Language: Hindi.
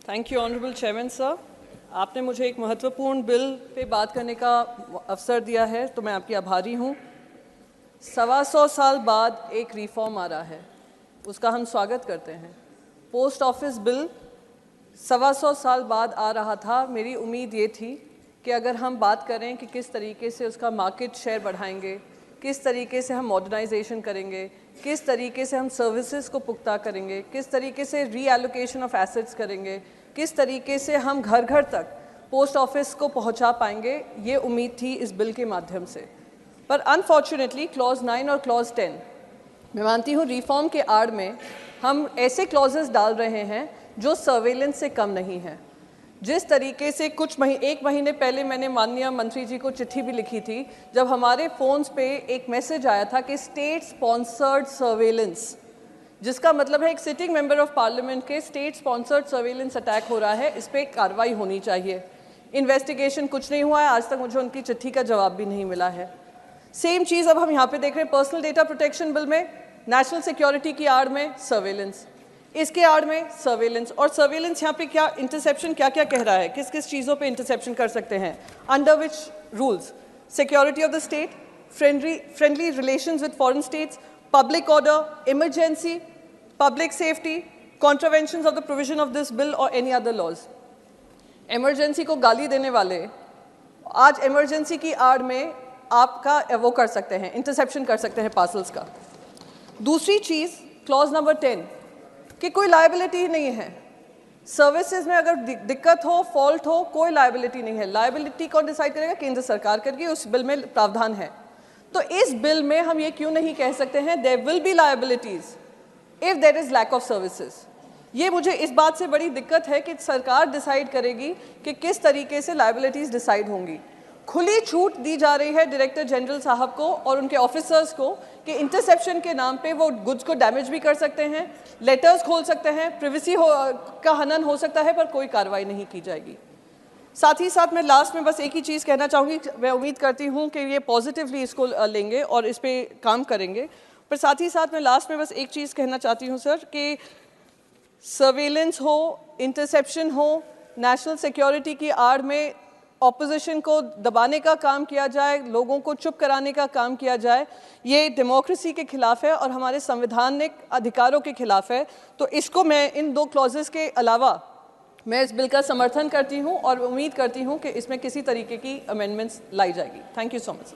Thank you honourable chairman sir. आपने मुझे एक महत्वपूर्ण बिल पे बात करने का अवसर दिया है तो मैं आपकी आभारी हूँ। 125 साल बाद एक रिफॉर्म आ रहा है, उसका हम स्वागत करते हैं। पोस्ट ऑफिस बिल 125 साल बाद आ रहा था। मेरी उम्मीद ये थी कि अगर हम बात करें कि किस तरीके से उसका मार्केट शेयर बढ़ाएंगे, किस तरीके से हम मॉडर्नाइजेशन करेंगे, किस तरीके से हम सर्विसेज को पुख्ता करेंगे, किस तरीके से रीएलोकेशन ऑफ एसेट्स करेंगे, किस तरीके से हम घर घर तक पोस्ट ऑफिस को पहुंचा पाएंगे, ये उम्मीद थी इस बिल के माध्यम से। पर अनफॉर्चुनेटली क्लॉज 9 और क्लॉज 10, मैं मानती हूँ रिफॉर्म के आड़ में हम ऐसे क्लॉजेस डाल रहे हैं जो सर्वेलेंस से कम नहीं है। जिस तरीके से एक महीने पहले मैंने माननीय मंत्री जी को चिट्ठी भी लिखी थी, जब हमारे फ़ोन्स पे एक मैसेज आया था कि स्टेट स्पॉन्सर्ड सर्वेलेंस, जिसका मतलब है एक सिटिंग मेंबर ऑफ पार्लियामेंट के स्टेट स्पॉन्सर्ड सर्वेलेंस अटैक हो रहा है, इस पर कार्रवाई होनी चाहिए। इन्वेस्टिगेशन कुछ नहीं हुआ है, आज तक मुझे उनकी चिट्ठी का जवाब भी नहीं मिला है। सेम चीज़ अब हम यहाँ पे देख रहे हैं पर्सनल डेटा प्रोटेक्शन बिल में, नेशनल सिक्योरिटी की आड़ में सर्वेलेंस, इसके आड़ में सर्वेलेंस। और सर्वेलेंस यहाँ पे क्या इंटरसेप्शन क्या क्या कह रहा है, किस किस चीज़ों पे इंटरसेप्शन कर सकते हैं, under which rules, security of the state, friendly relations with foreign states, public order, emergency, public safety, contraventions of the provision of this bill और एनी अदर लॉज। इमरजेंसी को गाली देने वाले आज इमरजेंसी की आड़ में आपका वो कर सकते हैं, इंटरसेप्शन कर सकते हैं पार्सल्स का। दूसरी चीज़ क्लॉज नंबर 10 कि कोई लायबिलिटी नहीं है सर्विसेज में, अगर दिक्कत हो, फॉल्ट हो, कोई लायबिलिटी नहीं है। लायबिलिटी कौन डिसाइड करेगा? केंद्र सरकार करेगी, उस बिल में प्रावधान है। तो इस बिल में हम ये क्यों नहीं कह सकते हैं there will be liabilities if there is lack of services? ये मुझे इस बात से बड़ी दिक्कत है कि सरकार डिसाइड करेगी कि किस तरीके से लायबिलिटीज डिसाइड होंगी। खुली छूट दी जा रही है डायरेक्टर जनरल साहब को और उनके ऑफिसर्स को कि इंटरसेप्शन के नाम पे वो गुड्स को डैमेज भी कर सकते हैं, लेटर्स खोल सकते हैं, प्रिवेसी का हनन हो सकता है, पर कोई कार्रवाई नहीं की जाएगी। साथ ही साथ मैं लास्ट में बस एक ही चीज़ कहना चाहूँगी, मैं उम्मीद करती हूँ कि ये पॉजिटिवली इसको लेंगे और इस पर काम करेंगे। पर साथ ही साथ मैं लास्ट में बस एक चीज़ कहना चाहती हूँ सर कि सर्वेलेंस हो, इंटरसेप्शन हो, नेशनल सिक्योरिटी की आड़ में ऑपोजिशन को दबाने का काम किया जाए, लोगों को चुप कराने का काम किया जाए, ये डेमोक्रेसी के खिलाफ है और हमारे संवैधानिक अधिकारों के खिलाफ है। तो इसको मैं इन दो क्लॉजेस के अलावा मैं इस बिल का समर्थन करती हूँ और उम्मीद करती हूँ कि इसमें किसी तरीके की अमेंडमेंट्स लाई जाएगी। Thank you so much.